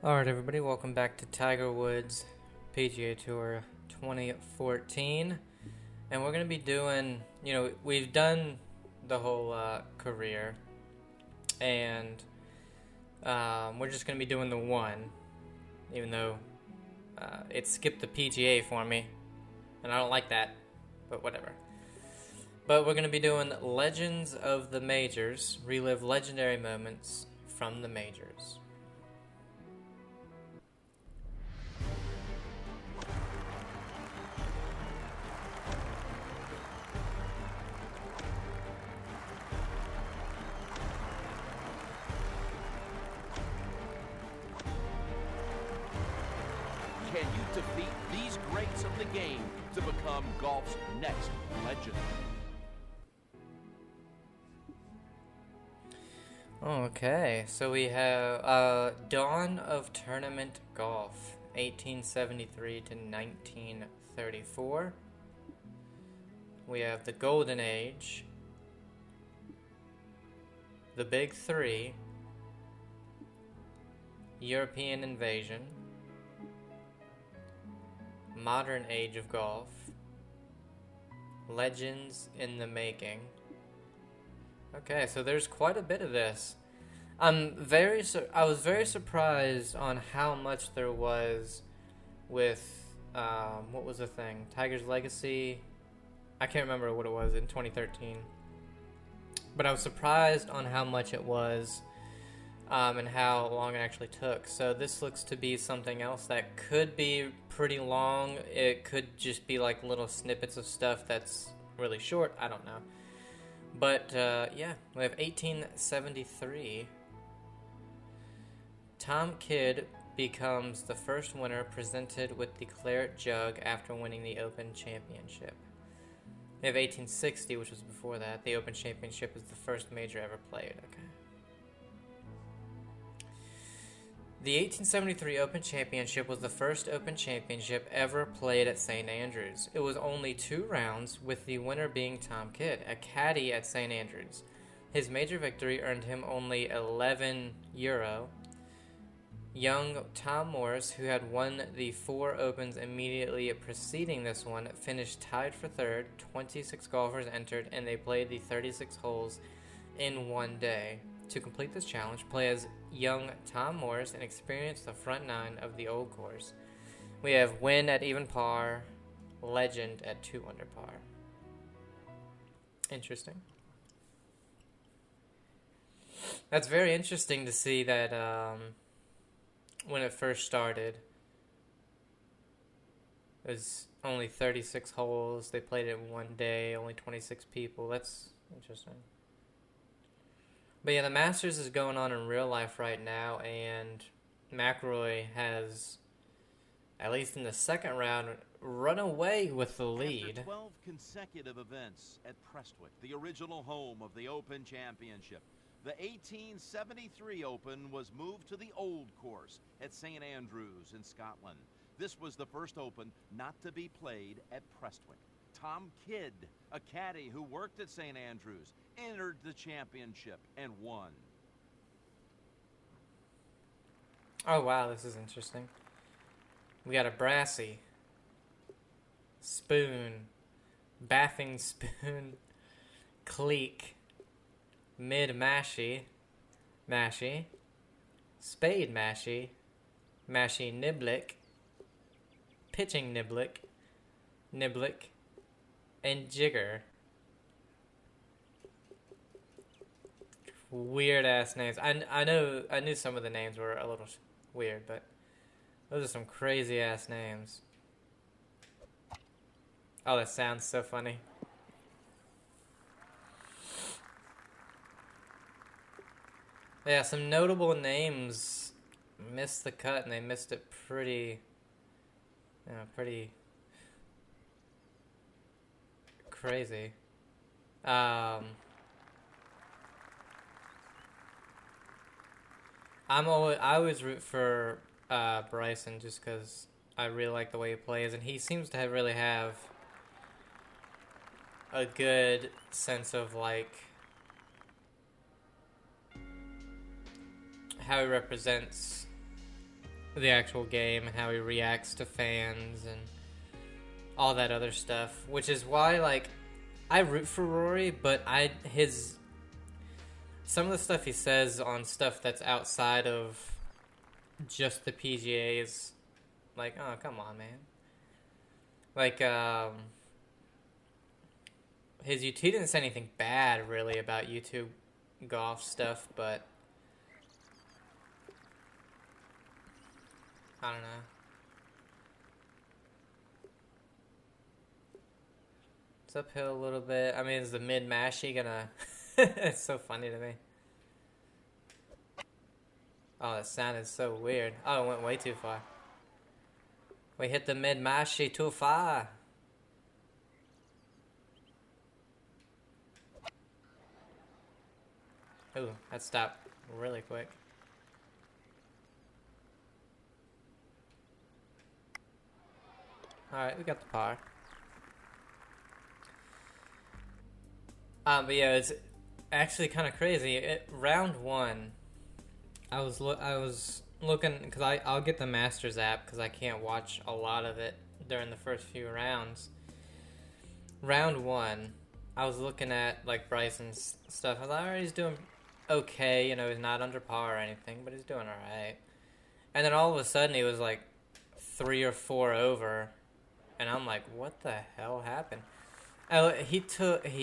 Alright, everybody, welcome back to Tiger Woods PGA Tour 2014. And we're going to be doing, we've done the whole career, and we're just going to be doing the one, even though it skipped the PGA for me, and I don't like that, but whatever. But we're going to be doing Legends of the Majors, relive legendary moments from the majors. Can you defeat these greats of the game to become golf's next legend? Okay, so we have Dawn of Tournament Golf, 1873 to 1934. We have the Golden Age, the Big Three, European Invasion, Modern Age of Golf, Legends in the Making. Okay, so there's quite a bit of this. I was very surprised on how much there was with what was the thing? Tiger's Legacy. I can't remember what it was in 2013. But I was surprised on how much it was and how long it actually took. So this looks to be something else that could be pretty long. It could just be like little snippets of stuff that's really short. I don't know. But yeah, we have 1873. Tom Kidd becomes the first winner presented with the Claret Jug after winning the Open Championship. We have 1860, which was before that. The Open Championship is the first major ever played. Okay. The 1873 Open Championship was the first Open Championship ever played at St. Andrews. It was only 2 rounds, with the winner being Tom Kidd, a caddy at St. Andrews. His major victory earned him only €11. Young Tom Morris, who had won the 4 Opens immediately preceding this one, finished tied for third. 26 golfers entered, and they played the 36 holes in one day. To complete this challenge, play as young Tom Morris and experience the front 9 of the old course. We have win at even par, legend at 2 under par. Interesting. That's very interesting to see that when it first started, it was only 36 holes. They played it in one day, only 26 people. That's interesting. But yeah, the Masters is going on in real life right now, and McIlroy has, at least in the second round, run away with the lead. After 12 consecutive events at Prestwick, the original home of the Open Championship, the 1873 Open was moved to the old course at St. Andrews in Scotland. This was the first Open not to be played at Prestwick. Tom Kidd, a caddy who worked at St. Andrews, entered the championship and won. Oh wow, this is interesting. We got a brassy, spoon, bathing spoon, cleek, mid-mashy, spade mashy, niblick, pitching niblick, and jigger. Weird ass names. I knew some of the names were a little weird, but those are some crazy ass names. Oh, that sounds so funny. Yeah, some notable names missed the cut, and they missed it pretty crazy. I always root for Bryson just because I really like the way he plays, and he seems to really have a good sense of like how he represents the actual game and how he reacts to fans and all that other stuff, which is why, like, I root for Rory, but some of the stuff he says on stuff that's outside of just the PGA is like, oh, come on, man. Like, he didn't say anything bad, really, about YouTube golf stuff, but I don't know. It's uphill a little bit. I mean, is the mid-mashy gonna... It's so funny to me. Oh, that sounded so weird. Oh, it went way too far. We hit the mid-mashy too far. Ooh, that stopped really quick. Alright, we got the par. But yeah, it's actually kind of crazy. Round one, I was looking, because I'll get the Masters app because I can't watch a lot of it during the first few rounds. Round one, I was looking at like Bryson's stuff. I was like, alright, he's doing okay. You know, he's not under par or anything, but he's doing alright. And then all of a sudden, he was like 3 or 4 over, and I'm like, what the hell happened? Oh, he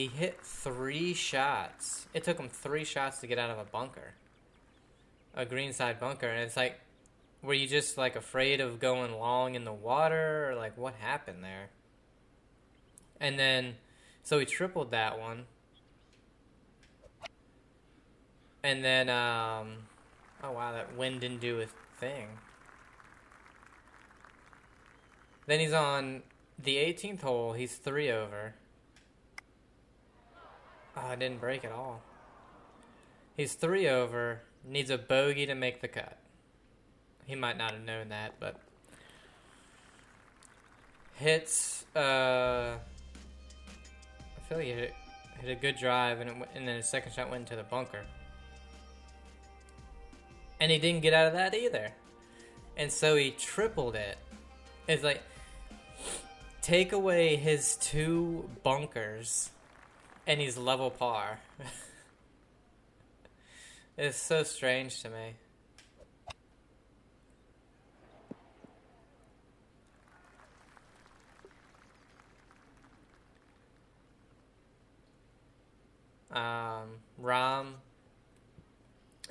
hit 3 shots. It took him 3 shots to get out of a bunker. A greenside bunker. And it's like, were you just like afraid of going long in the water? Or like, what happened there? And then, so he tripled that one. And then, oh wow, that wind didn't do a thing. Then he's on the 18th hole. He's 3 over. Oh, it didn't break at all. He's 3 over, needs a bogey to make the cut. He might not have known that, but hits. I feel like he hit a good drive, and then his second shot went into the bunker, and he didn't get out of that either. And so he tripled it. It's like, take away his 2 bunkers, and he's level par. It's so strange to me. Ram,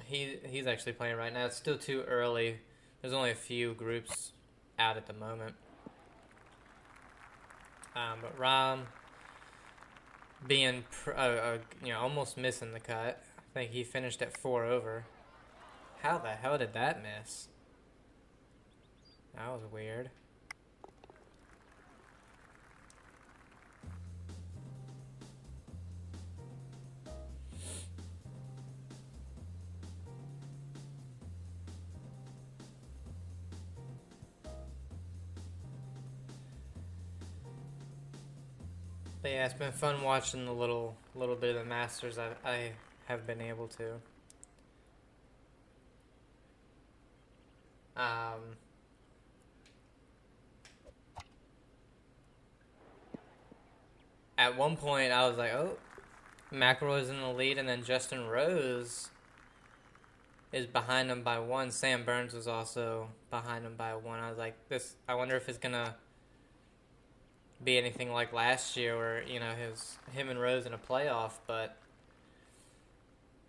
he's actually playing right now. It's still too early. There's only a few groups out at the moment. But Ram being almost missing the cut. I think he finished at 4 over. How the hell did that miss? That was weird. But yeah, it's been fun watching the little bit of the Masters I have been able to. At one point, I was like, oh, McIlroy's in the lead, and then Justin Rose is behind him by 1. Sam Burns was also behind him by 1. I was like, I wonder if it's gonna be anything like last year, where him and Rose in a playoff, but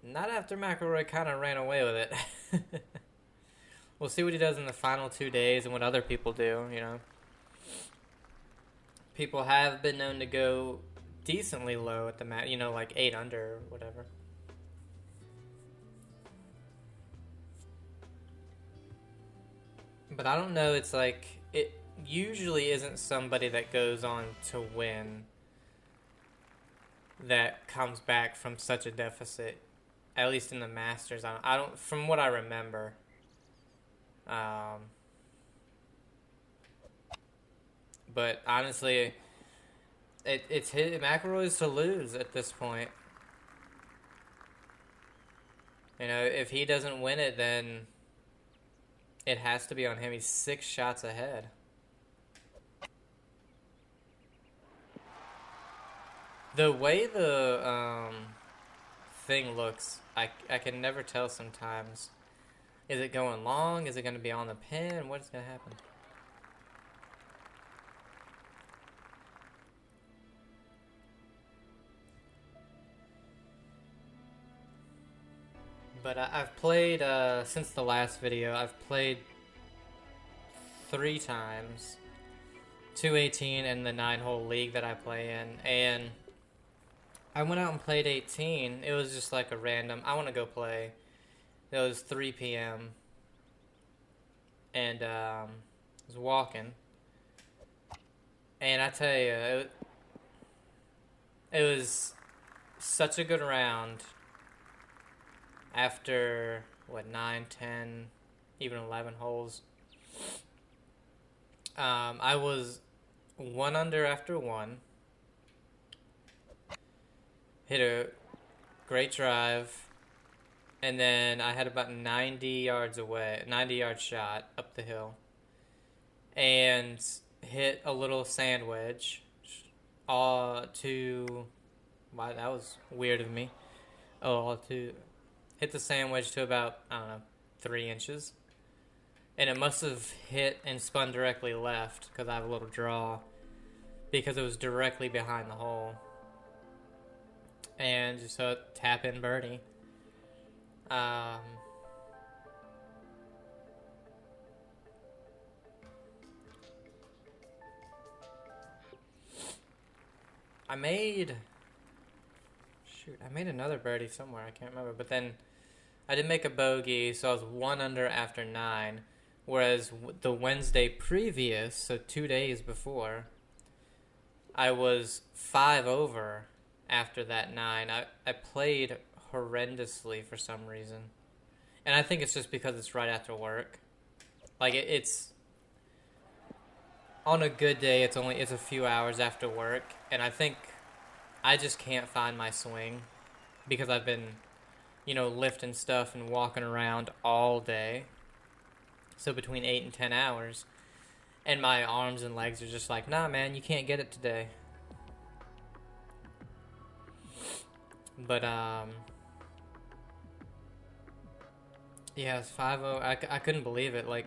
not after McIlroy kind of ran away with it. We'll see what he does in the final 2 days and what other people do. People have been known to go decently low at the mat, like 8 under or whatever. But I don't know. It's like, it usually isn't somebody that goes on to win that comes back from such a deficit. At least in the Masters, I don't from what I remember. But honestly, it's McIlroy's to lose at this point. If he doesn't win it, then It has to be on him. He's 6 shots ahead. The way the thing looks, I can never tell sometimes. Is it going long? Is it going to be on the pin? What is going to happen? But I've played, since the last video, I've played 3 times. 218 and the 9-hole league that I play in. And I went out and played 18. It was just like a random, I want to go play. It was 3 p.m. And I was walking. And I tell you, it was such a good round. After, what, 9, 10, even 11 holes. I was 1 under after 1. Hit a great drive. And then I had about 90 yards shot up the hill. And hit a little sand wedge. Wow, that was weird of me. Hit the sand wedge to about, I don't know, 3 inches. And it must have hit and spun directly left because I have a little draw. Because it was directly behind the hole. And just so tap in birdie. I made another birdie somewhere. I can't remember. But then I did make a bogey, so I was 1 under after 9. Whereas the Wednesday previous, so 2 days before, I was 5 over after that 9. I played horrendously for some reason. And I think it's just because it's right after work. Like, it's... On a good day, it's a few hours after work. And I think I just can't find my swing. Because I've been, lifting stuff and walking around all day. So between 8 and 10 hours. And my arms and legs are just like, nah, man, you can't get it today. But, yeah, it's 5-0. I couldn't believe it. Like,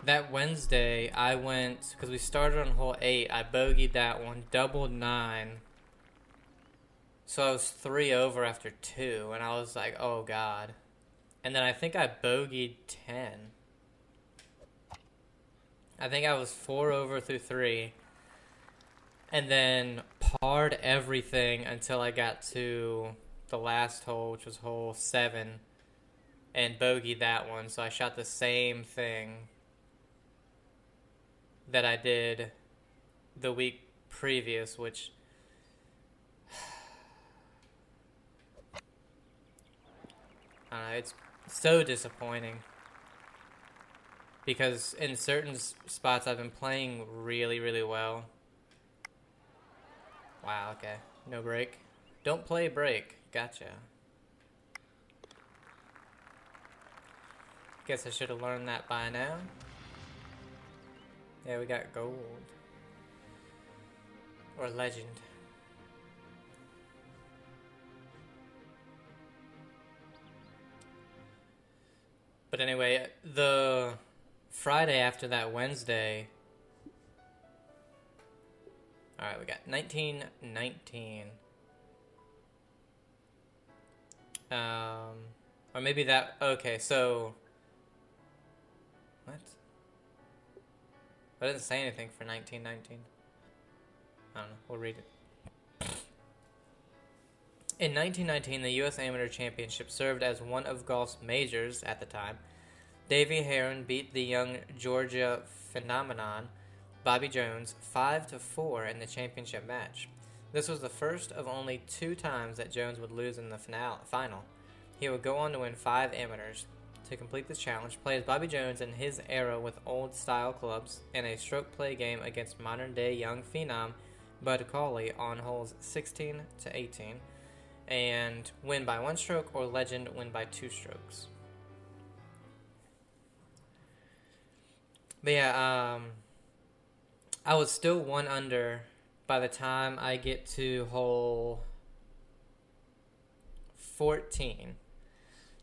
that Wednesday, I went, because we started on hole 8. I bogeyed that one, doubled 9. So I was 3 over after 2, and I was like, oh, God. And then I think I bogeyed 10. I think I was 4 over through 3. And then parred everything until I got to the last hole, which was hole 7. And bogeyed that one. So I shot the same thing that I did the week previous, which... it's so disappointing. Because in certain spots I've been playing really, really well. Wow, okay. No break. Don't play break. Gotcha. Guess I should have learned that by now. Yeah, we got gold. Or legend. But anyway, the Friday after that Wednesday... Alright, we got 1919. Or maybe that... Okay, so... What? I didn't say anything for 1919. I don't know. We'll read it. In 1919, the U.S. Amateur Championship served as one of golf's majors at the time. Davey Heron beat the young Georgia phenomenon Bobby Jones 5-4 in the championship match. This was the first of only 2 times that Jones would lose in the final. He would go on to win 5 amateurs. To complete this challenge, play as Bobby Jones in his era with old-style clubs in a stroke play game against modern-day young phenom Bud Cauley on holes 16 to 18, and win by 1 stroke, or legend win by 2 strokes. But yeah, I was still 1 under by the time I get to hole 14.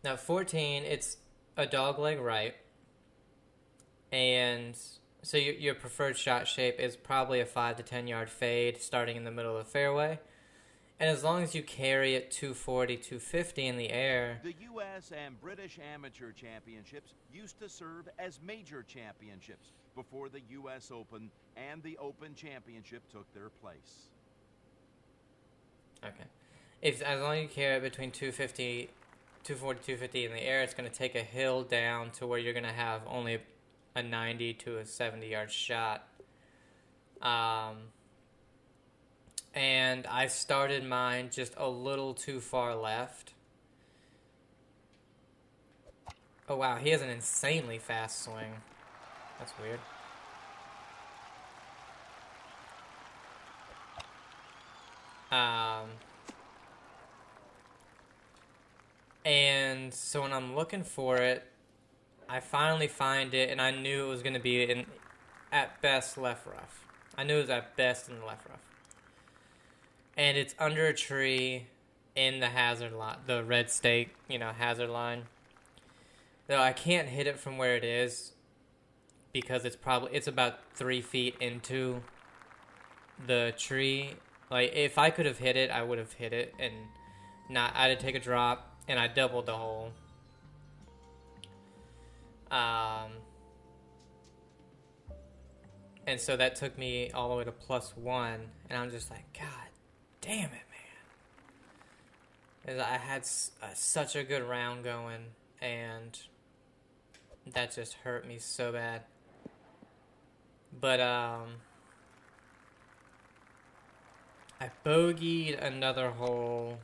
Now 14, it's a dogleg right, and so your preferred shot shape is probably a 5 to 10 yard fade starting in the middle of the fairway. And as long as you carry it 240, 250 in the air. The U.S. and British Amateur Championships used to serve as major championships before the U.S. Open and the Open Championship took their place. Okay. As long as you carry it between 240, 250 in the air, it's going to take a hill down to where you're going to have only a 90 to a 70 yard shot. And I started mine just a little too far left. Oh wow, he has an insanely fast swing. That's weird. And so when I'm looking for it, I finally find it, and I knew it was going to be at best left rough. I knew it was at best in the left rough. And it's under a tree in the hazard line, the red stake, hazard line. Though I can't hit it from where it is because it's about 3 feet into the tree. Like, if I could have hit it, I would have hit it, and I had to take a drop, and I doubled the hole. And so that took me all the way to +1, and I'm just like, God damn it, man. I had such a good round going, and that just hurt me so bad. But I bogeyed another hole,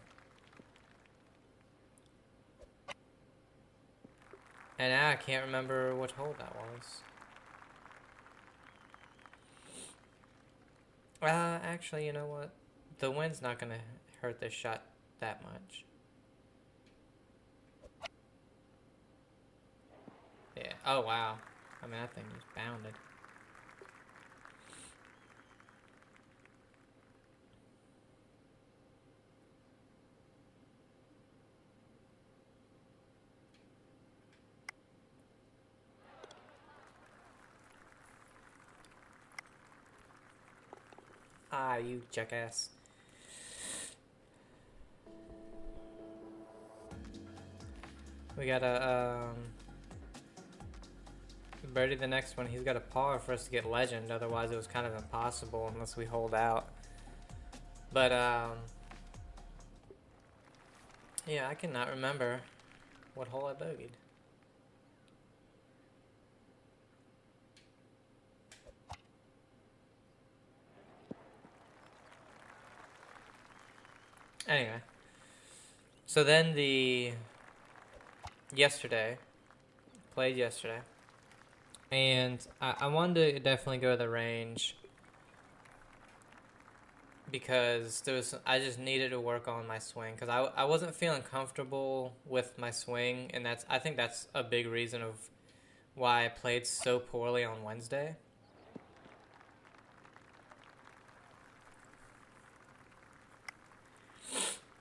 and now I can't remember what hole that was. Actually, you know what? The wind's not going to hurt this shot that much. Yeah. Oh, wow. I mean, that thing just bounded. Ah, you jackass. We gotta, birdie the next one. He's got a par for us to get legend. Otherwise, it was kind of impossible unless we hold out. But, yeah, I cannot remember what hole I bogeyed. Anyway. So then played yesterday, and I wanted to definitely go to the range because I just needed to work on my swing because I wasn't feeling comfortable with my swing, and I think that's a big reason of why I played so poorly on Wednesday.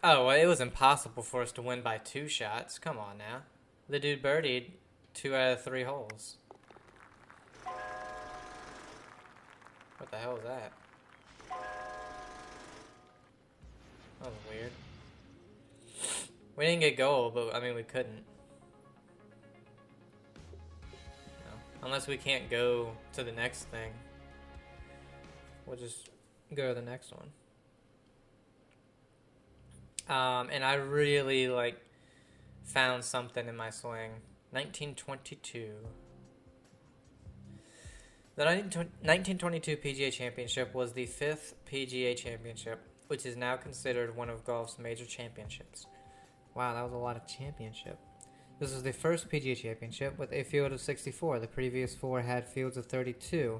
Oh, well, it was impossible for us to win by 2 shots. Come on now. The dude birdied 2 out of 3 holes. What the hell is that? That was weird. We didn't get goal, but I mean we couldn't. No. Unless we can't go to the next thing. We'll just go to the next one. And I really, found something in my swing. 1922. The 1922 PGA Championship was the 5th PGA Championship, which is now considered one of golf's major championships. Wow, that was a lot of championship. This was the first PGA Championship with a field of 64. The previous 4 had fields of 32.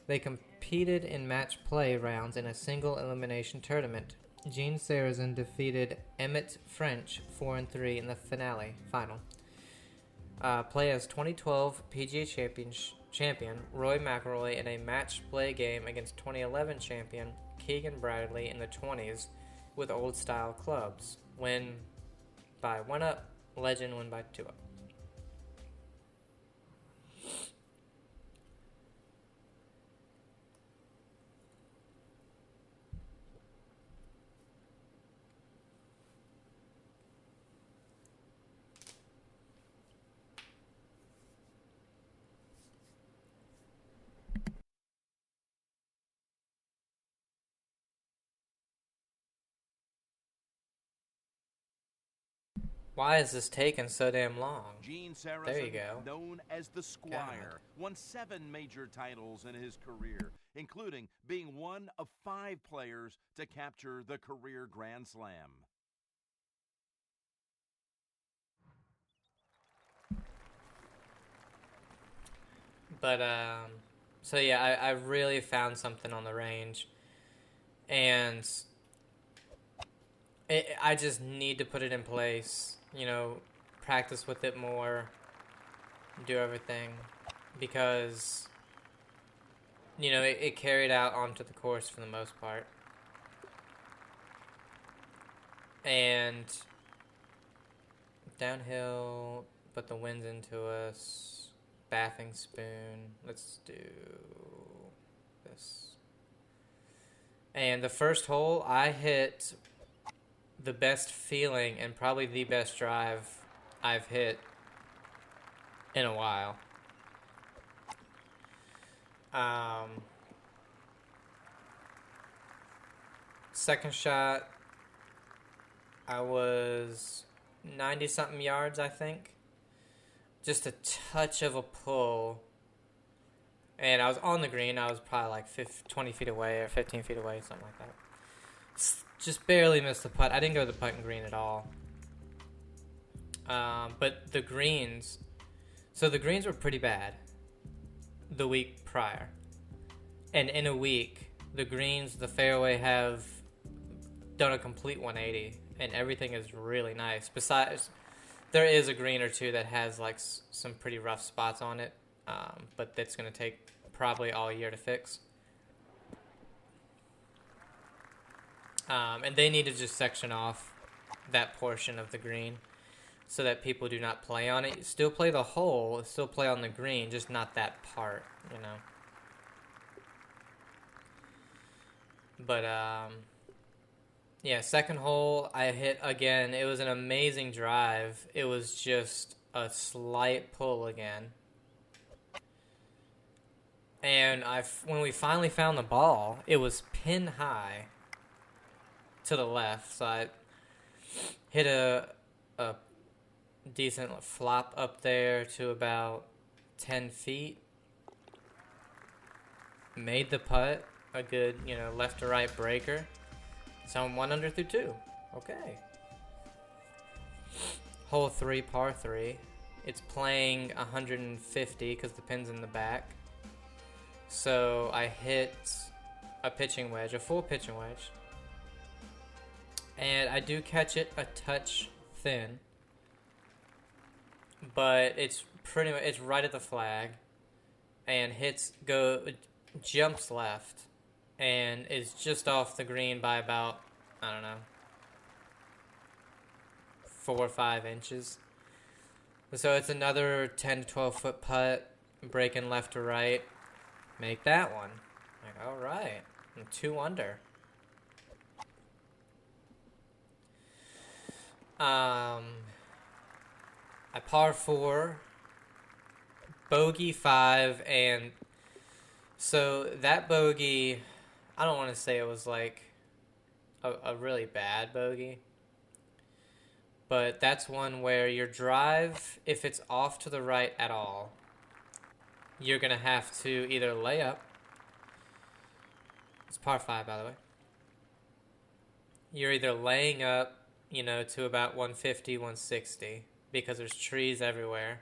They competed in match play rounds in a single elimination tournament. Gene Sarazen defeated Emmett French 4-3 in the final. Play as 2012 PGA champion Roy McIlroy in a match play game against 2011 champion Keegan Bradley in the 20s with old style clubs. Win by 1 up, legend win by 2 up. Why is this taking so damn long? Gene Sarazen, There you go. known as the Squire, won 7 major titles in his career, including being one of 5 players to capture the career Grand Slam. But, so yeah, I really found something on the range. And I just need to put it in place, you know, practice with it more, do everything, because, you know, it carried out onto the course for the most part. And downhill, but the wind's into us, bathing spoon, let's do this. And the first hole, I hit the best feeling and probably the best drive I've hit in a while. Second shot, I was 90-something yards, I think. Just a touch of a pull. And I was on the green. I was probably like 20 feet away or 15 feet away, something like that. Just barely missed the putt. I didn't go to the putting green at all. But the greens, so the greens were pretty bad the week prior. And in a week, the greens, the fairway have done a complete 180 and everything is really nice. Besides, there is a green or two that has like some pretty rough spots on it, but that's going to take probably all year to fix. And they need to just section off that portion of the green so that people do not play on it. Still play the hole, still play on the green, just not that part, you know. But, yeah, second hole, I hit again. It was an amazing drive. It was just a slight pull again. And when we finally found the ball, it was pin high to the left. So I hit a decent flop up there to about 10 feet. Made the putt, a good, you know, left to right breaker. So I'm 1 under through 2. Okay. Hole 3, par 3. It's playing 150 because the pin's in the back. So I hit a pitching wedge, a full pitching wedge. And I do catch it a touch thin. But it's pretty much, it's right at the flag. And jumps left. And is just off the green by about, I don't know, 4 or 5 inches. So it's another 10 to 12 foot putt, breaking left to right. Make that one. Like, all right, I'm 2 under. I par 4, bogey 5, and so that bogey, I don't want to say it was like a really bad bogey, but that's one where your drive, if it's off to the right at all, you're going to have to either lay up. It's par 5, by the way. You're either laying up, you know, to about 150, 160, because there's trees everywhere.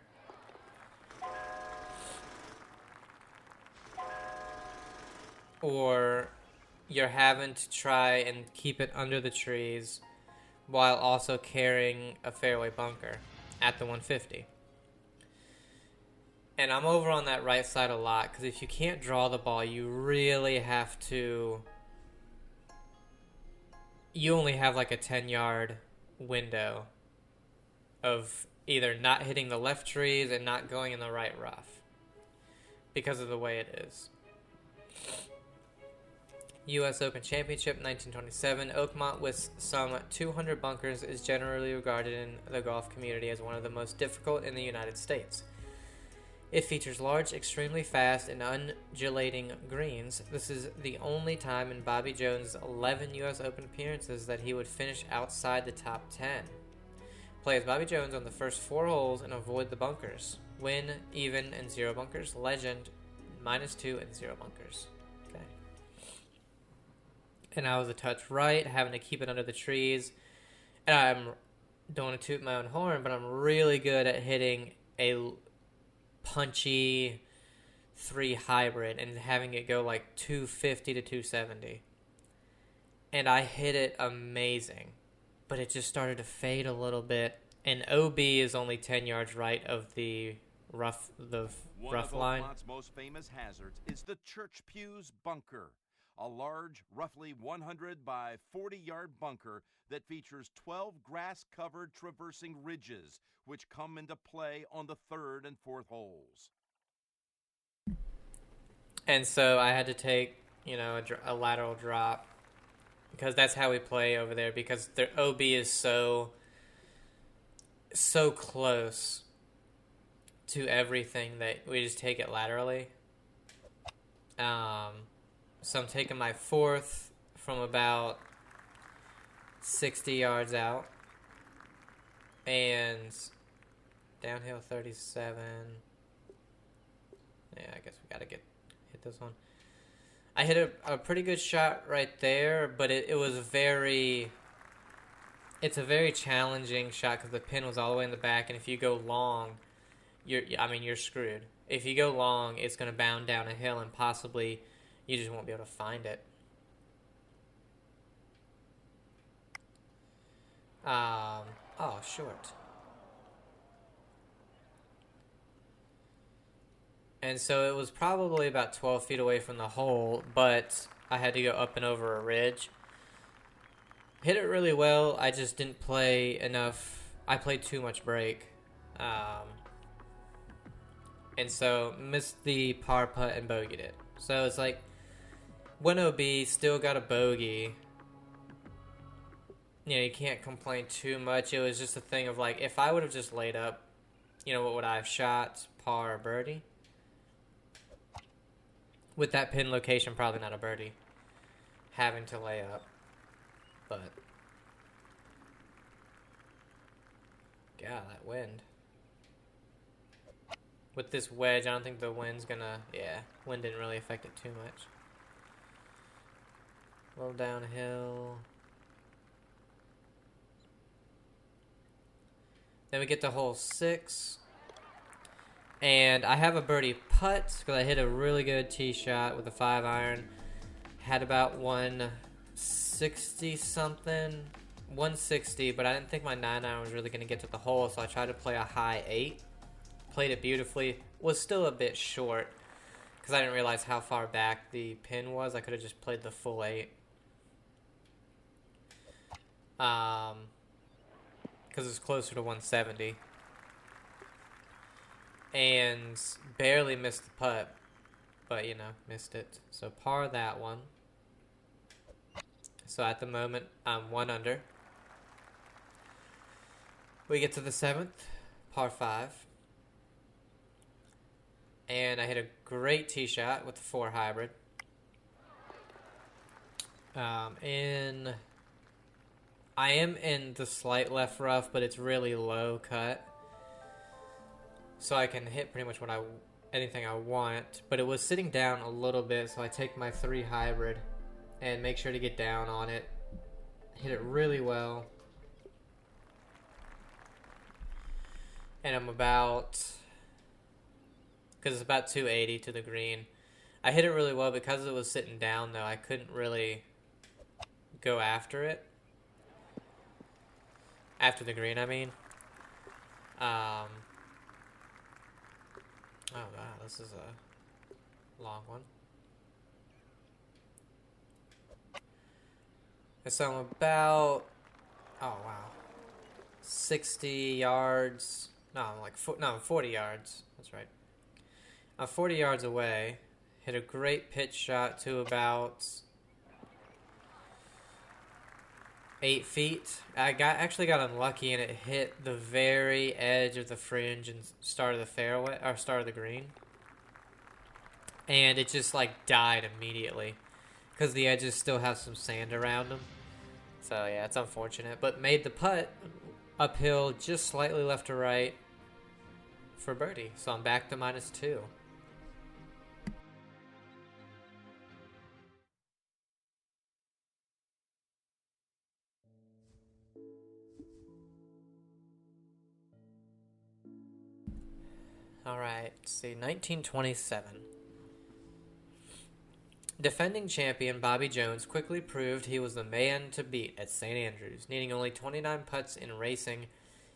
Or you're having to try and keep it under the trees while also carrying a fairway bunker at the 150. And I'm over on that right side a lot because if you can't draw the ball, you really have to. You only have like a 10-yard window of either not hitting the left trees and not going in the right rough because of the way it is. U.S. Open Championship 1927. Oakmont, with some 200 bunkers, is generally regarded in the golf community as one of the most difficult in the United States. It features large, extremely fast, and undulating greens. This is the only time in Bobby Jones' 11 U.S. Open appearances that he would finish outside the top 10. Play as Bobby Jones on the first 4 holes and avoid the bunkers. Win, even, and 0 bunkers. Legend, -2 and 0 bunkers. Okay. And I was a touch right, having to keep it under the trees. And I'm, don't want to toot my own horn, but I'm really good at hitting a punchy 3 hybrid and having it go like 250 to 270. And I hit it amazing, but it just started to fade a little bit. And OB is only 10 yards right of the rough line. One of Oakmont's most famous hazards is the Church Pews bunker, a large, roughly 100 by 40-yard bunker that features 12 grass-covered traversing ridges, which come into play on the 3rd and 4th holes. And so I had to take, a lateral drop because that's how we play over there, because their OB is so close to everything that we just take it laterally. So I'm taking my 4th from about 60 yards out and downhill 37. Yeah, I guess we gotta hit this one. I hit a pretty good shot right there, but it was it's a very challenging shot because the pin was all the way in the back, and if you go long, you're screwed. If you go long, it's going to bound down a hill, and possibly you just won't be able to find it. Short. And so it was probably about 12 feet away from the hole, but I had to go up and over a ridge. Hit it really well. I just didn't play enough. I played too much break. And so missed the par putt and bogeyed it. So it's like, win OB, still got a bogey. You can't complain too much. It was just a thing of like, if I would have just laid up, what would I have shot? Par or birdie? With that pin location, probably not a birdie. Having to lay up. But God, that wind. With this wedge, I don't think the wind's gonna... Yeah, wind didn't really affect it too much. A little downhill. Then we get to hole 6. And I have a birdie putt because I hit a really good tee shot with a 5-iron. Had about 160 something. 160, but I didn't think my 9-iron was really going to get to the hole, so I tried to play a high 8. Played it beautifully. Was still a bit short because I didn't realize how far back the pin was. I could have just played the full 8. Because it's closer to 170. And barely missed the putt, but missed it. So par that one. So at the moment, I'm 1 under. We get to the 7th, par 5. And I hit a great tee shot with the 4 hybrid. I am in the slight left rough, but it's really low cut. So I can hit pretty much anything I want. But it was sitting down a little bit, so I take my 3 hybrid and make sure to get down on it. Hit it really well. And I'm because it's about 280 to the green. I hit it really well because it was sitting down, though. I couldn't really go after it. After the green, I mean. Oh wow, this is a long one. So I'm about, oh wow, 60 yards. No, I'm like, no, 40 yards. That's right. I'm 40 yards away. Hit a great pitch shot to about 8 feet. Actually got unlucky and it hit the very edge of the fringe and start of the fairway, or start of the green. And it just like died immediately because the edges still have some sand around them. So yeah, it's unfortunate, but made the putt uphill just slightly left to right for birdie. So I'm back to -2. All right, let's see, 1927. Defending champion Bobby Jones quickly proved he was the man to beat at St. Andrews, needing only 29 putts in racing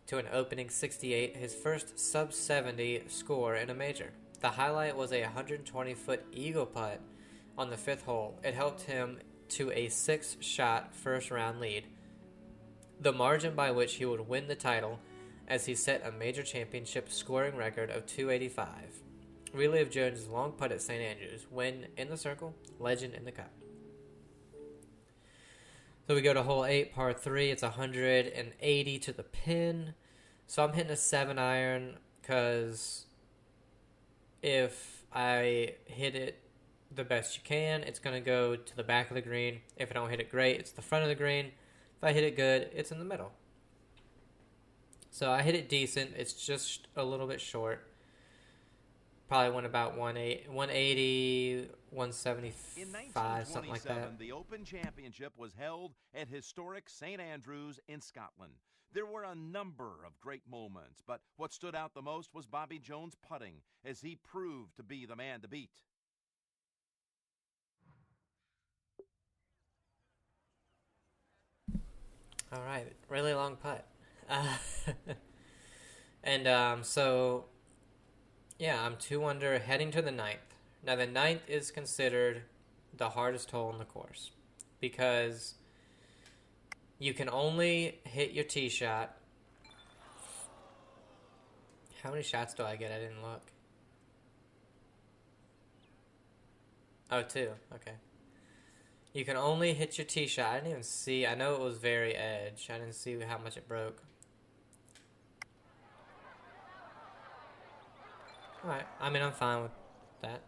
to an opening 68, his first sub-70 score in a major. The highlight was a 120-foot eagle putt on the fifth hole. It helped him to a 6-shot first-round lead, the margin by which he would win the title as he set a major championship scoring record of 285. Relive Jones' long putt at St. Andrews. Win in the circle, legend in the cup. So we go to hole 8, par 3. It's 180 to the pin. So I'm hitting a 7-iron because if I hit it the best you can, it's going to go to the back of the green. If I don't hit it great, it's the front of the green. If I hit it good, it's in the middle. So I hit it decent. It's just a little bit short. Probably went about 180, 175, something like that. The Open Championship was held at historic St. Andrews in Scotland. There were a number of great moments, but what stood out the most was Bobby Jones' putting, as he proved to be the man to beat. All right, really long putt. And so, yeah, I'm 2 under, heading to the ninth. Now, the ninth is considered the hardest hole in the course because you can only hit your tee shot. How many shots do I get? I didn't look. Oh, 2. Okay. You can only hit your tee shot. I didn't even see. I know it was very edge. I didn't see how much it broke. Alright. I mean, I'm fine with that.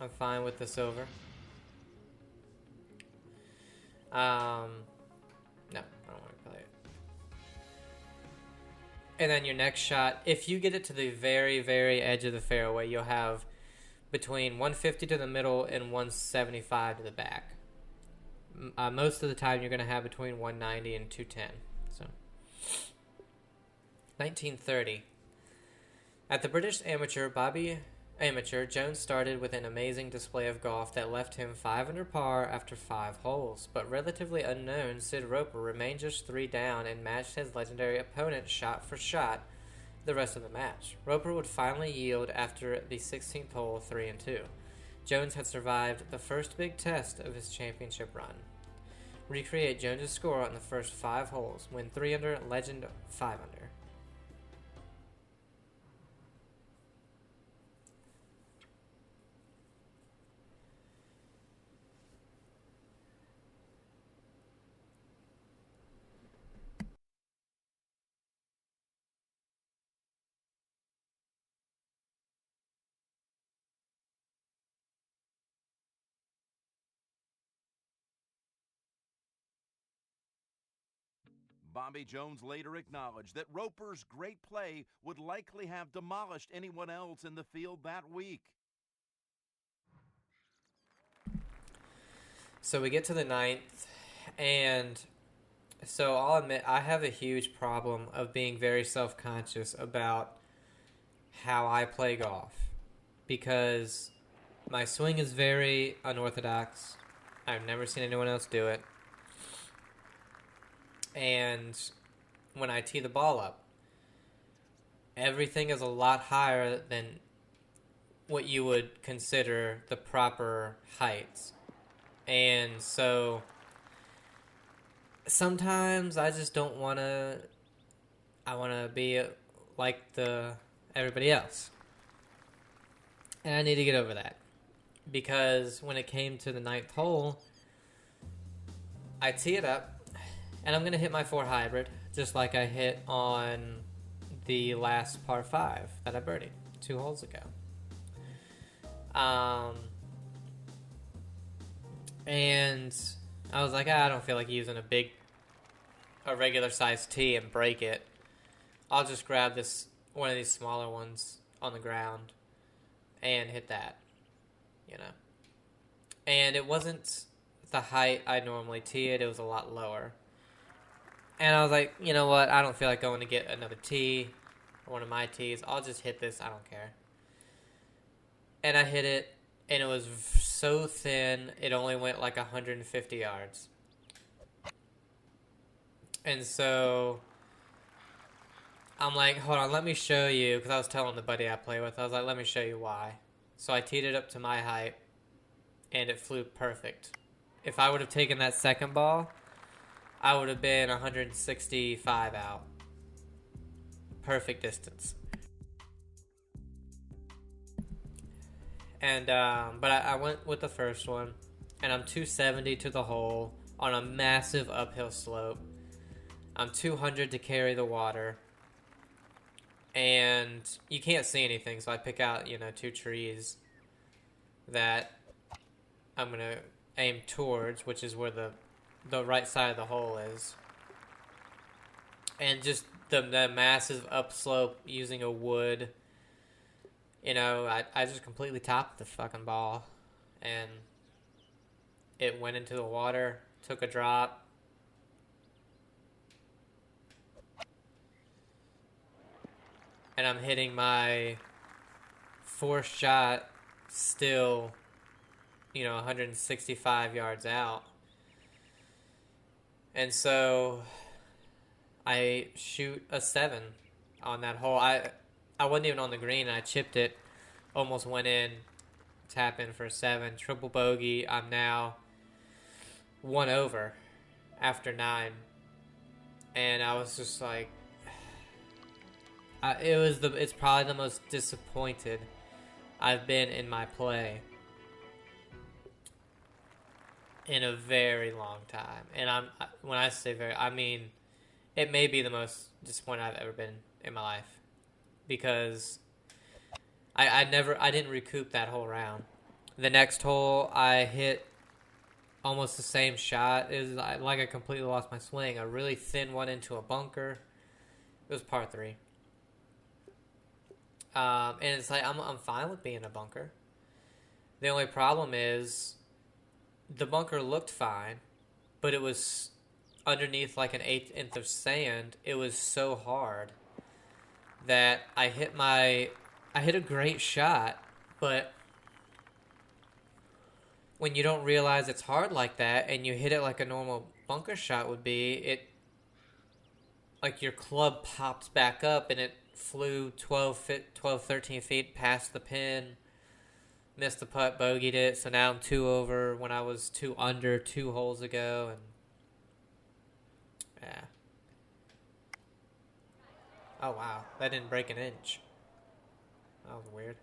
I'm fine with the silver. No, I don't want to play it. And then your next shot, if you get it to the very, very edge of the fairway, you'll have between 150 to the middle and 175 to the back. Most of the time, you're going to have between 190 and 210. So, 1930. At the British Amateur, Jones started with an amazing display of golf that left him 5 under par after 5 holes, but relatively unknown Sid Roper remained just 3 down and matched his legendary opponent shot for shot the rest of the match. Roper would finally yield after the 16th hole, 3-2. Jones had survived the first big test of his championship run. Recreate Jones' score on the first 5 holes, win 3 under, legend 5 under. Bobby Jones later acknowledged that Roper's great play would likely have demolished anyone else in the field that week. So we get to the ninth, and so I'll admit I have a huge problem of being very self-conscious about how I play golf because my swing is very unorthodox. I've never seen anyone else do it. And when I tee the ball up, everything is a lot higher than what you would consider the proper heights. And so sometimes I just don't want to. I want to be like everybody else. And I need to get over that. Because when it came to the ninth hole, I tee it up, and I'm going to hit my 4 hybrid, just like I hit on the last par 5 that I birdied 2 holes ago. And I was like, I don't feel like using a regular size tee and break it. I'll just grab one of these smaller ones on the ground and hit that, And it wasn't the height I normally tee it. It was a lot lower. And I was like, you know what? I don't feel like going to get another tee, one of my tees. I'll just hit this. I don't care. And I hit it, and it was so thin, it only went like 150 yards. And so I'm like, hold on, let me show you, because I was telling the buddy I play with, I was like, let me show you why. So I teed it up to my height, and it flew perfect. If I would have taken that second ball, I would have been 165 out. Perfect distance. And but I went with the first one, and I'm 270 to the hole on a massive uphill slope. I'm 200 to carry the water, and you can't see anything, so I pick out 2 trees that I'm gonna aim towards, which is where the right side of the hole is, and just the massive upslope using a wood. I just completely topped the fucking ball, and it went into the water, took a drop. And I'm hitting my 4th shot still, 165 yards out. And so I shoot a 7 on that hole. I wasn't even on the green, and I chipped it, almost went in, tap in for a 7, triple bogey. I'm now 1 over after 9, and I was just like, it's probably the most disappointed I've been in my play in a very long time. And when I say very, I mean it may be the most disappointed I've ever been in my life. Because I didn't recoup that whole round. The next hole, I hit almost the same shot. It was like I completely lost my swing. A really thin one into a bunker. It was par 3. And it's like, I'm fine with being a bunker. The only problem is the bunker looked fine, but it was underneath like an 1/8 inch of sand. It was so hard that I hit a great shot, but when you don't realize it's hard like that and you hit it like a normal bunker shot would be, like your club pops back up and it flew 12, 13 feet past the pin, missed the putt, bogeyed it, so now I'm 2 over when I was 2 under 2 holes ago, and yeah. Oh, wow. That didn't break an inch. That was weird.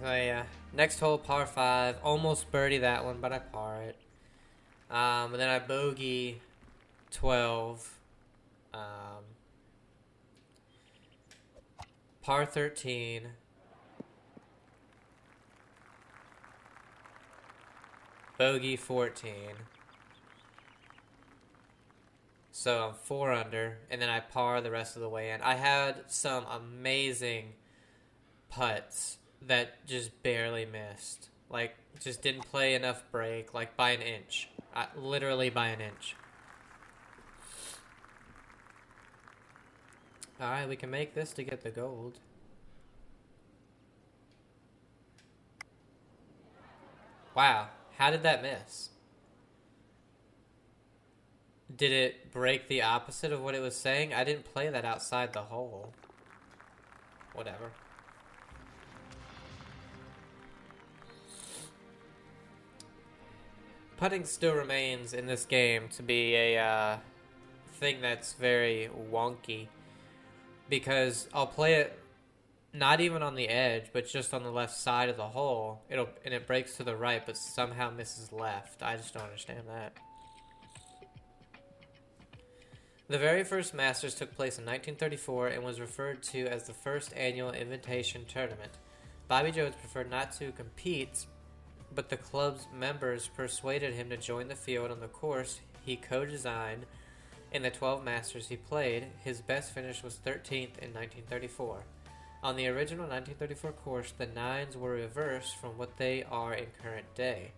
So, yeah. Next hole, par 5. Almost birdie that one, but I par it. And then I bogey 12. Par 13. Bogey 14. So I'm 4 under, and then I par the rest of the way in. I had some amazing putts that just barely missed. Like, just didn't play enough break, like by an inch. Literally by an inch. Alright, we can make this to get the gold. Wow, how did that miss? Did it break the opposite of what it was saying? I didn't play that outside the hole. Whatever. Putting still remains in this game to be a thing that's very wonky. Because I'll play it not even on the edge, but just on the left side of the hole. It breaks to the right, but somehow misses left. I just don't understand that. The very first Masters took place in 1934 and was referred to as the first annual invitation tournament. Bobby Jones preferred not to compete, but the club's members persuaded him to join the field on the course he co-designed. In the 12 Masters he played, his best finish was 13th in 1934. On the original 1934 course, the nines were reversed from what they are in current day.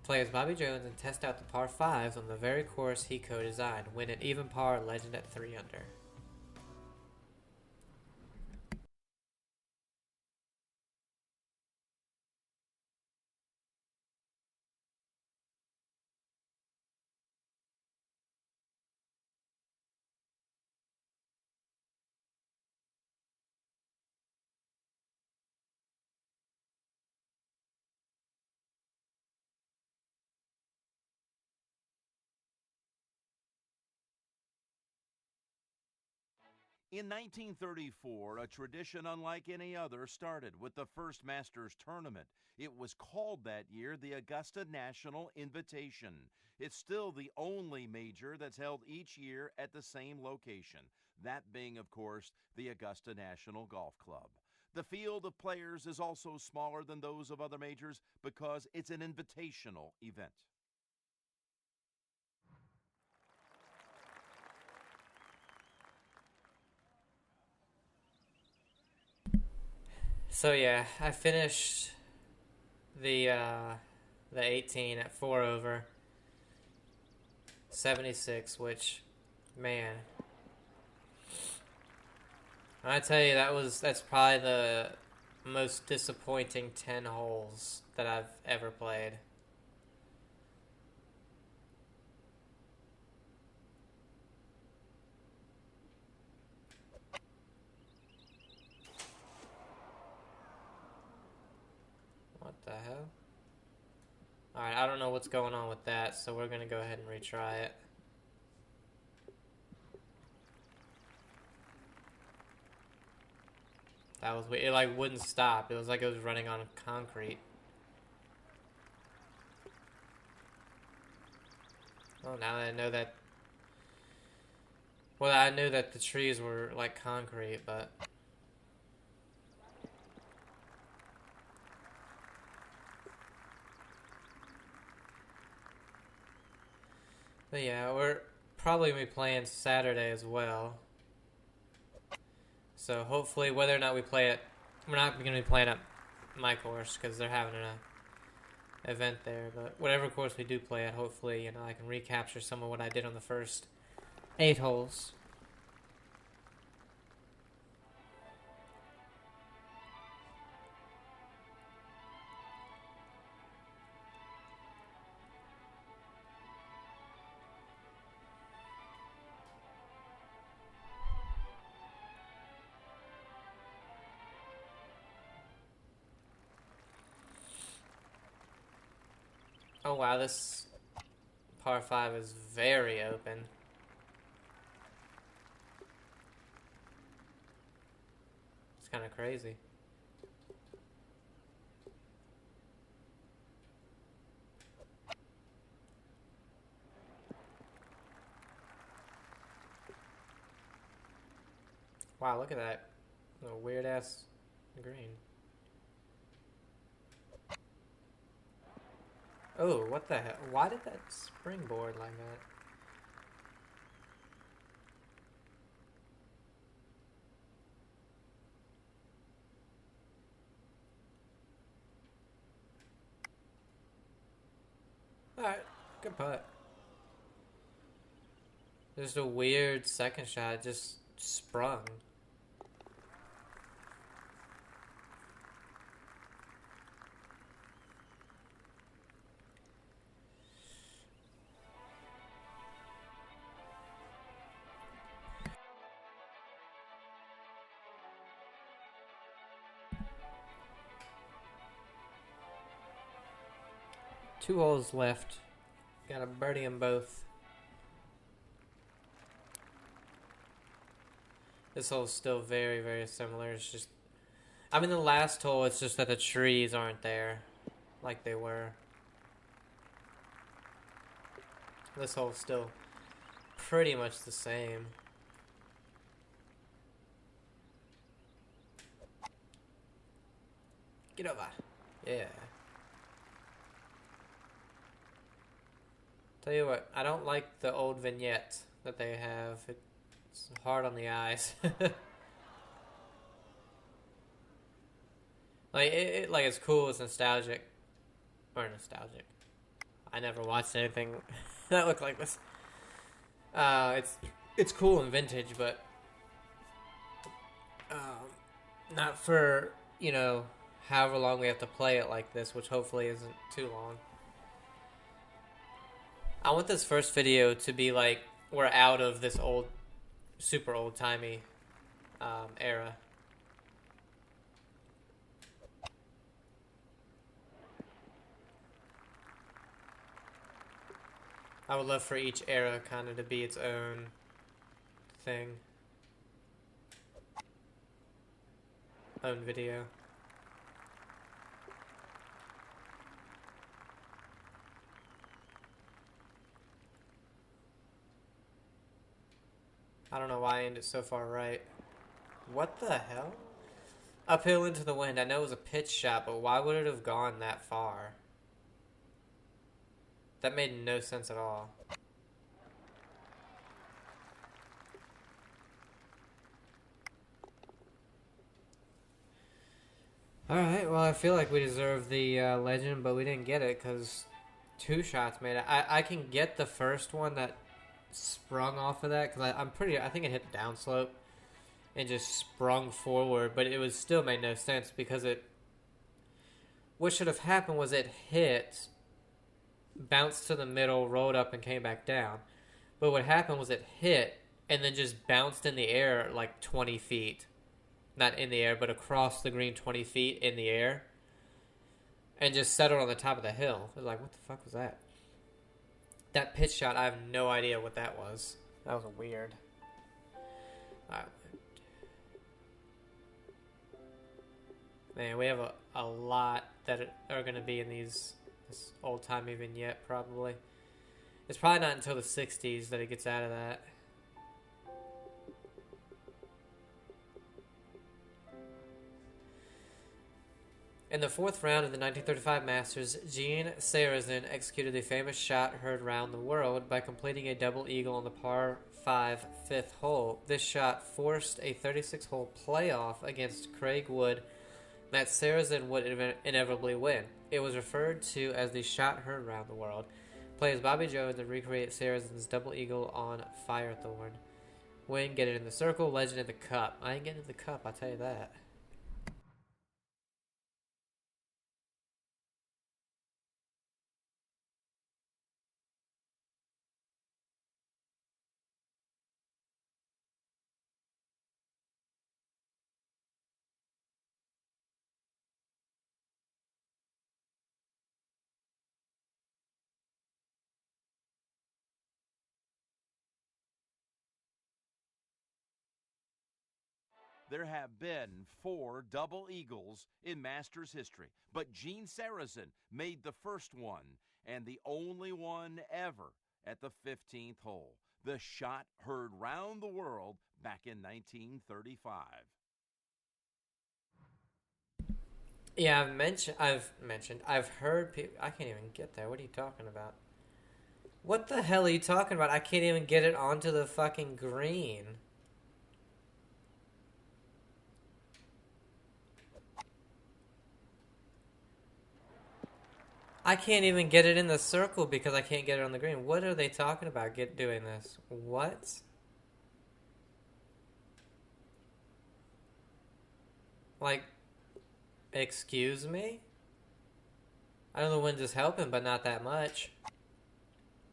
Play as Bobby Jones and test out the par 5s on the very course he co-designed. Win at even par, legend at 3 under. In 1934, a tradition unlike any other started with the first Masters tournament. It was called that year the Augusta National Invitation. It's still the only major that's held each year at the same location, that being, of course, the Augusta National Golf Club. The field of players is also smaller than those of other majors because it's an invitational event. So yeah, I finished the 18 at 4 over 76, which, man, I tell you, that's probably the most disappointing 10 holes that I've ever played. What the hell? Alright, I don't know what's going on with that, so we're gonna go ahead and retry it. That was weird. It like wouldn't stop. It was like it was running on concrete. Well, now that I know that... Well, I knew that the trees were like concrete, but... But yeah, we're probably going to be playing Saturday as well. So hopefully, whether or not we play it... We're not going to be playing at my course because they're having an event there. But whatever course we do play at, hopefully, you know, I can recapture some of what I did on the first 8 holes. Oh wow, this par 5 is very open. It's kind of crazy. Wow, look at that. A weird ass green. Oh, what the hell? Why did that springboard like that? Alright, good putt. Just a weird second shot, just sprung. 2 holes left. Got a birdie in both. This hole's still very, very similar. It's just, I mean, the last hole, it's just that the trees aren't there like they were. This hole's still pretty much the same. Get over. Yeah. Tell you what, I don't like the old vignette that they have. It's hard on the eyes. Like like it's cool, it's nostalgic. Or nostalgic. I never watched anything that looked like this. It's cool and vintage, but not for, you know, however long we have to play it like this, which hopefully isn't too long. I want this first video to be like we're out of this old, super old-timey era. I would love for each era kind of to be its own thing. Own video. I don't know why I ended so far right. What the hell? Uphill into the wind. I know it was a pitch shot, but why would it have gone that far? That made no sense at all. Alright, well, I feel like we deserve the legend, but we didn't get it because 2 shots made it. I can get the first one that sprung off of that because I think it hit the downslope and just sprung forward, but it was still made no sense because what should have happened was it hit, bounced to the middle, rolled up, and came back down. But what happened was it hit and then just bounced in the air like 20 feet. Not in the air, but across the green 20 feet in the air. And just settled on the top of the hill. I was like, what the fuck was that? That pitch shot, I have no idea what that was. That was weird. Man, we have a lot that are going to be in this old-timey vignette, probably. It's probably not until the 60s that it gets out of that. In the 4th round of the 1935 Masters, Gene Sarazen executed the famous shot heard round the world by completing a double eagle on the par 5 5th hole. This shot forced a 36-hole playoff against Craig Wood that Sarazen would inevitably win. It was referred to as the shot heard round the world. Play as Bobby Jones and recreate Sarazen's double eagle on Firethorn. Win, get it in the circle, legend in the cup. I ain't getting in the cup, I'll tell you that. There have been 4 double eagles in Masters history, but Gene Sarazen made the first one and the only one ever at the 15th hole. The shot heard round the world back in 1935. Yeah, I've heard people. I can't even get there. What are you talking about? What the hell are you talking about? I can't even get it onto the fucking green. I can't even get it in the circle because I can't get it on the green. What are they talking about doing this? What? Like, excuse me? I know the wind is helping, but not that much.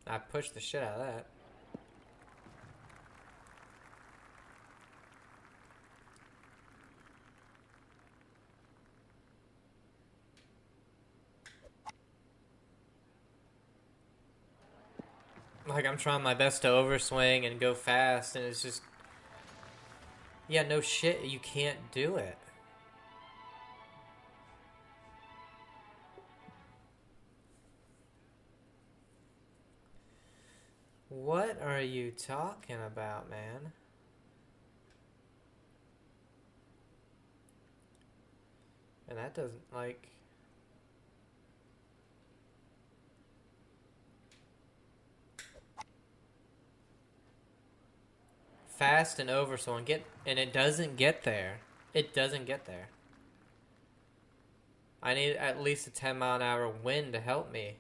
I pushed the shit out of that. Like, I'm trying my best to overswing and go fast, and it's just... Yeah, no shit, you can't do it. What are you talking about, man? And that doesn't, like... Fast and overswing, and it doesn't get there. It doesn't get there. I need at least a 10-mile-an-hour wind to help me.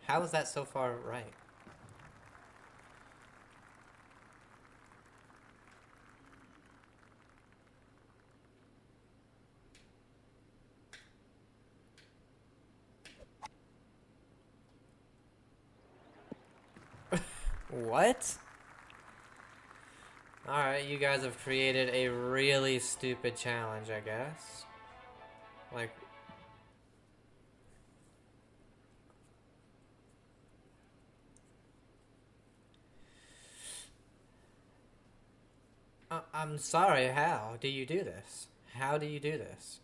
How is that so far right? What? Alright, you guys have created a really stupid challenge, I guess. Like... I'm sorry, how do you do this? How do you do this?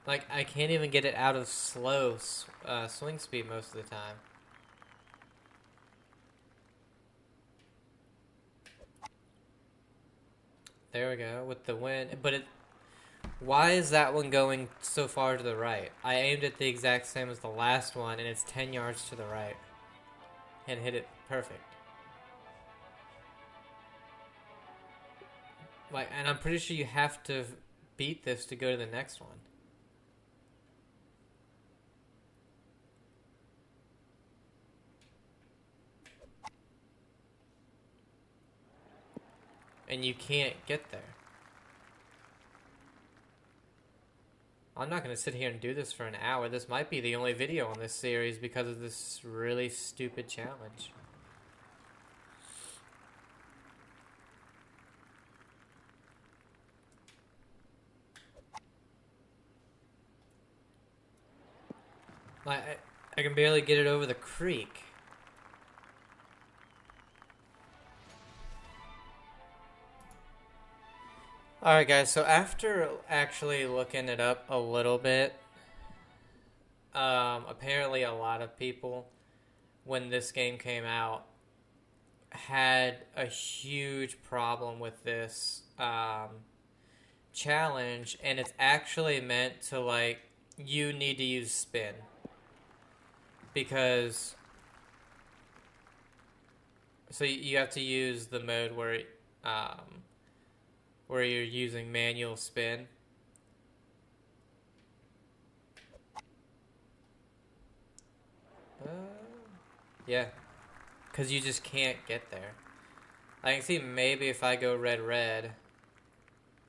Like, I can't even get it out of slow swing speed most of the time. There we go, with the wind. But it... Why is that one going so far to the right? I aimed it the exact same as the last one, and it's 10 yards to the right. And hit it perfect. Like, and I'm pretty sure you have to beat this to go to the next one. And you can't get there. I'm not going to sit here and do this for an hour. This might be the only video on this series because of this really stupid challenge. Like, I can barely get it over the creek. Alright guys, so after actually looking it up a little bit, apparently a lot of people, when this game came out, had a huge problem with this challenge, and it's actually meant to, like, you need to use spin. Because... So you have to use the mode where you're using manual spin. Yeah. Because you just can't get there. I can see maybe if I go red,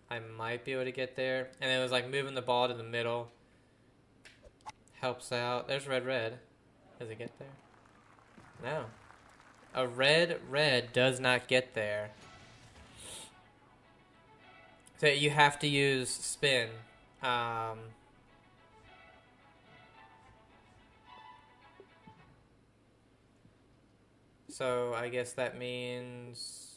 I might be able to get there. And it was like moving the ball to the middle. Helps out. There's red. Does it get there? No. A red does not get there. So you have to use spin. So I guess that means...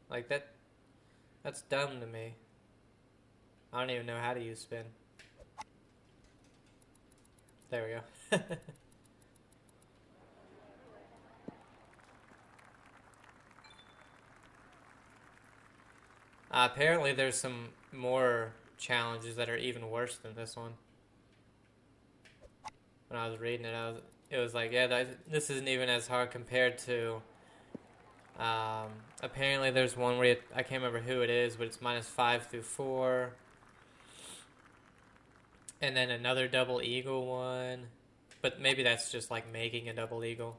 Like that's dumb to me. I don't even know how to use spin. There we go. Apparently there's some more challenges that are even worse than this one. When I was reading it, it was like, yeah, this isn't even as hard compared to... apparently there's one where I can't remember who it is, but it's -5 through 4. And then another double eagle one. But maybe that's just like making a double eagle.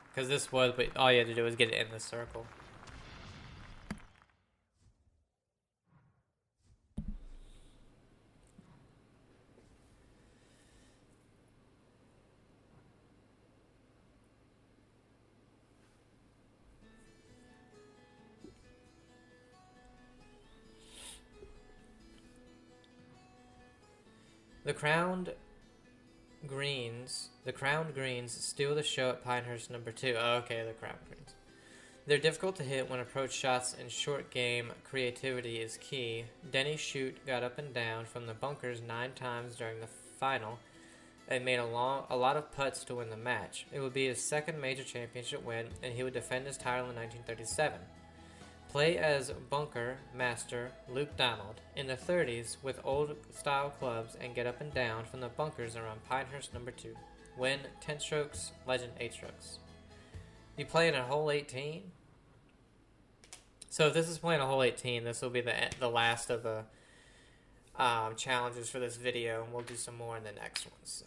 Because this was, but all you had to do was get it in the circle. The crowned greens steal the show at Pinehurst number 2. Oh, okay, the crowned greens. They're difficult to hit when approach shots and short game creativity is key. Denny Shute got up and down from the bunkers 9 times during the final and made a lot of putts to win the match. It would be his second major championship win, and he would defend his title in 1937. Play as bunker master Luke Donald in the 30s with old-style clubs and get up and down from the bunkers around Pinehurst number 2. Win 10 strokes, legend 8 strokes. You play in a hole 18? So if this is playing a hole 18, this will be the last of the challenges for this video, and we'll do some more in the next one. So.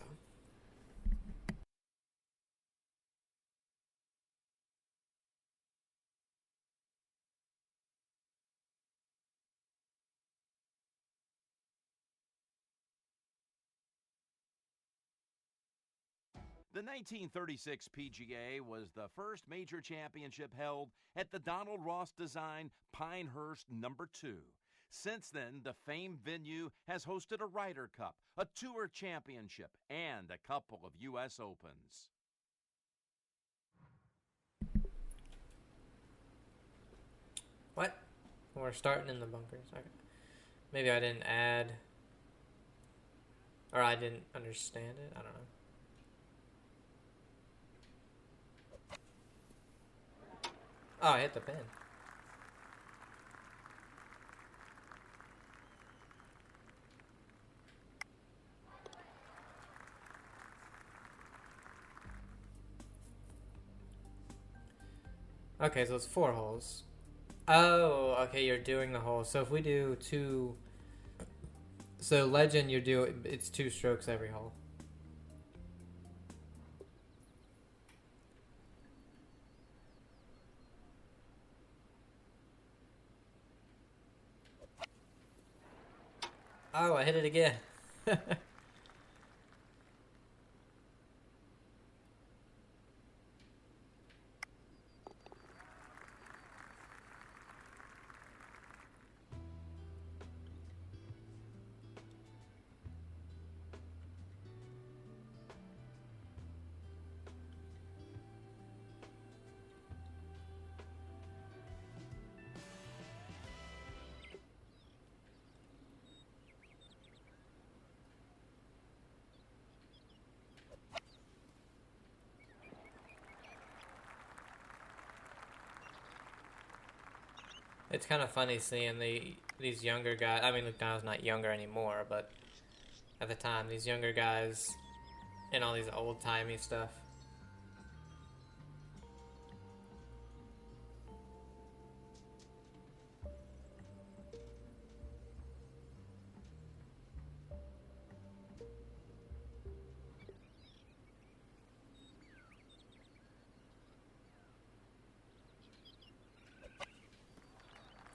The 1936 PGA was the first major championship held at the Donald Ross design Pinehurst number 2. Since then, the famed venue has hosted a Ryder Cup, a Tour Championship, and a couple of U.S. Opens. What? We're starting in the bunkers. Okay. Maybe I didn't add, or I didn't understand it. I don't know. Oh, I hit the pin. Okay, so it's 4 holes. Oh, okay, you're doing the hole. So if we do 2... So legend, it's 2 strokes every hole. Oh, I hit it again. It's kind of funny seeing these younger guys. I mean, Luke Donald's not younger anymore, but at the time, these younger guys and all these old-timey stuff.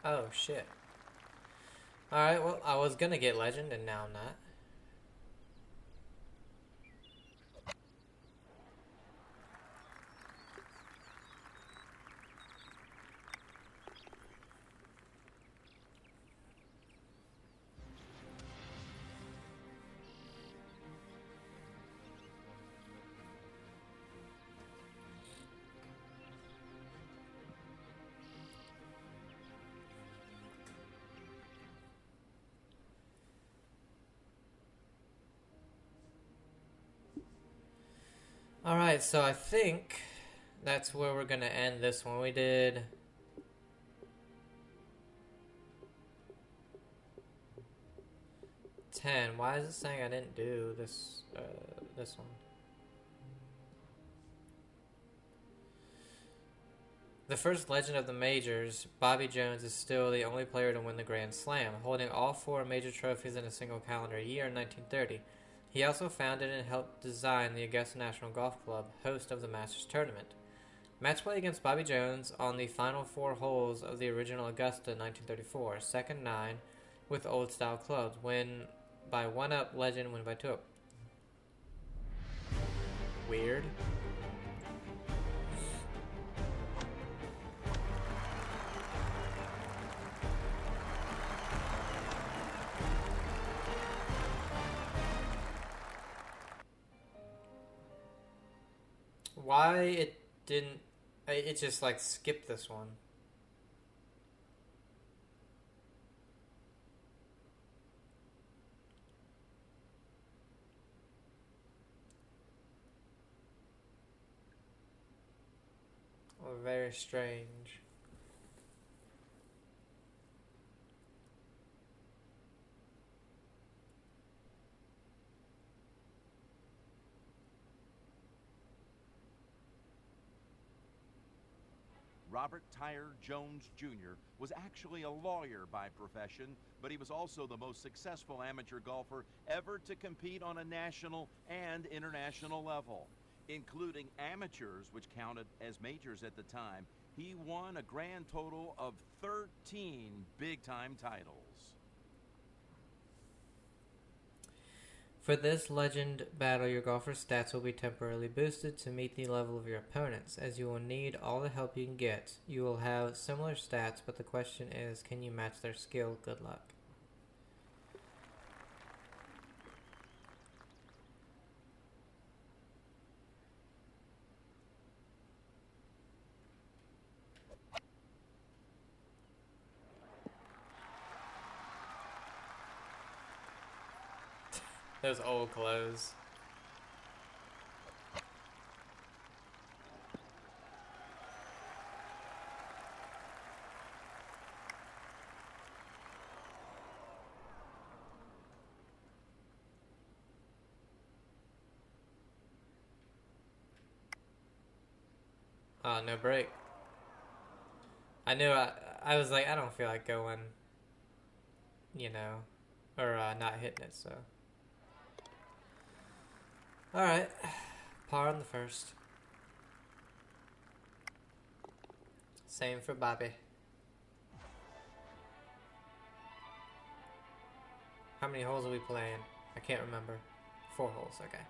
Oh, shit. Alright, well, I was gonna get legend, and now I'm not. Alright, so I think that's where we're gonna end this one. We did... $10. Why is it saying I didn't do this one? The first legend of the majors, Bobby Jones is still the only player to win the Grand Slam, holding all 4 major trophies in a single calendar year in 1930. He also founded and helped design the Augusta National Golf Club, host of the Masters Tournament. Match play against Bobby Jones on the final 4 holes of the original Augusta 1934, second 9, with old-style clubs. Win by 1 up, legend win by 2 up. Weird. Why it didn't... It just, like, skipped this one. Oh, very strange. Robert Tyre Jones Jr. was actually a lawyer by profession, but he was also the most successful amateur golfer ever to compete on a national and international level. Including amateurs, which counted as majors at the time, he won a grand total of 13 big-time titles. For this legend battle, your golfer's stats will be temporarily boosted to meet the level of your opponents, as you will need all the help you can get. You will have similar stats, but the question is, can you match their skill? Good luck. Those old clothes. Oh, no break. I knew I was like, I don't feel like going, you know, or not hitting it, so. Alright, par on the first. Same for Bobby. How many holes are we playing? I can't remember. 4 holes, okay.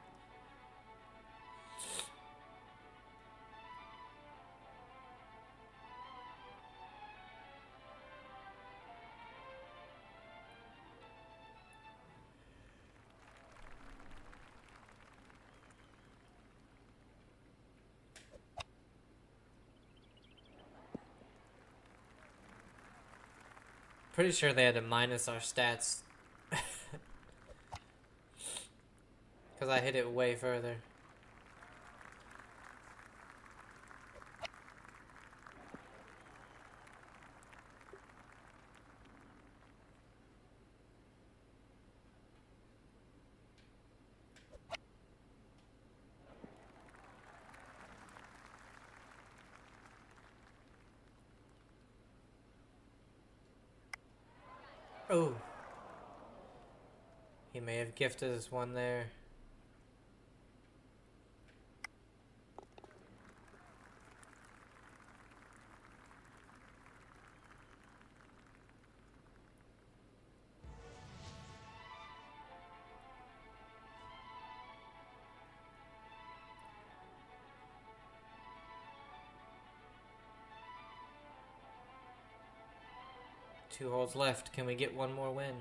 Pretty sure they had to minus our stats. Because I hit it way further. Oh. He may have gifted us one there. Two holes left. Can we get one more win?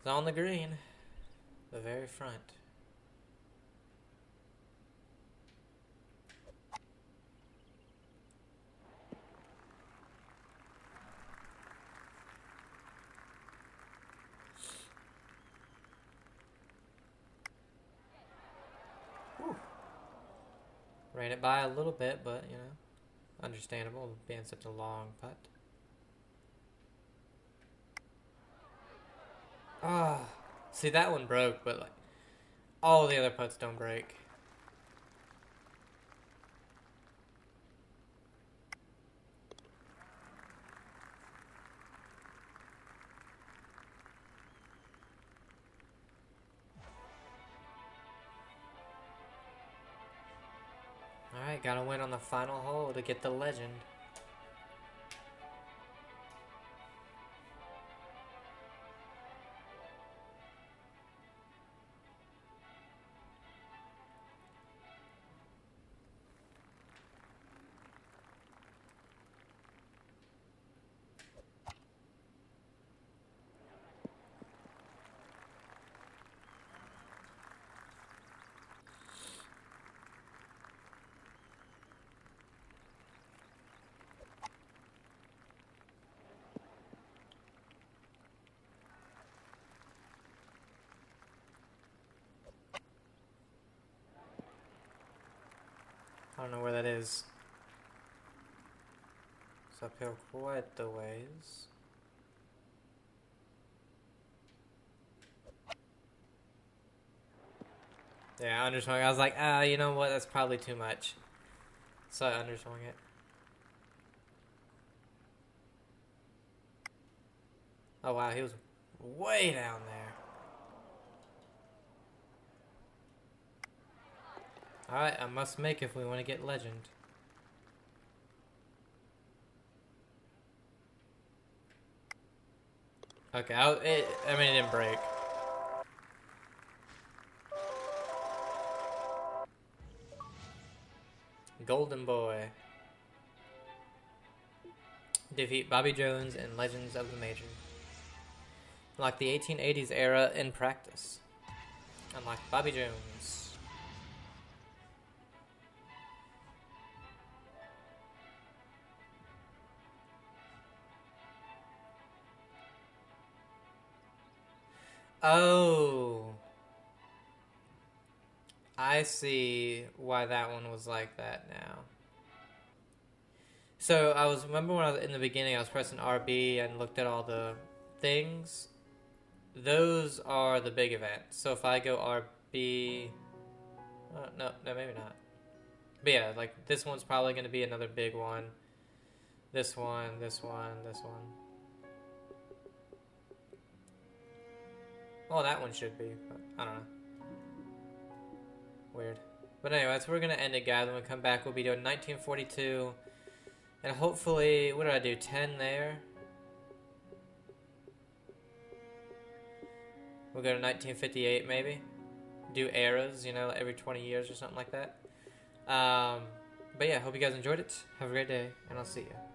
It's on the green. The very front. Ran it by a little bit, but, you know, understandable being such a long putt. Ah, see, that one broke, but, like, all the other putts don't break. Alright, gotta win on the final hole to get the legend. I don't know where that is. It's uphill quite the ways. Yeah, I underswung. I was like, you know what? That's probably too much. So I underswung it. Oh wow, he was way down there. Alright, I must make if we want to get legend. Okay, I mean, it didn't break. Golden Boy. Defeat Bobby Jones in Legends of the Major. Unlock the 1880s era in practice. Unlock Bobby Jones. Oh. I see why that one was like that now. So remember when I was in the beginning, I was pressing RB and looked at all the things. Those are the big events. So if I go RB, no, maybe not. But yeah, like this one's probably going to be another big one. This one, this one, this one. Well, that one should be, but I don't know. Weird. But anyway, so we're going to end it, guys. When we come back, we'll be doing 1942. And hopefully, what did I do? 10 there? We'll go to 1958, maybe. Do eras, you know, every 20 years or something like that. But yeah, hope you guys enjoyed it. Have a great day, and I'll see you.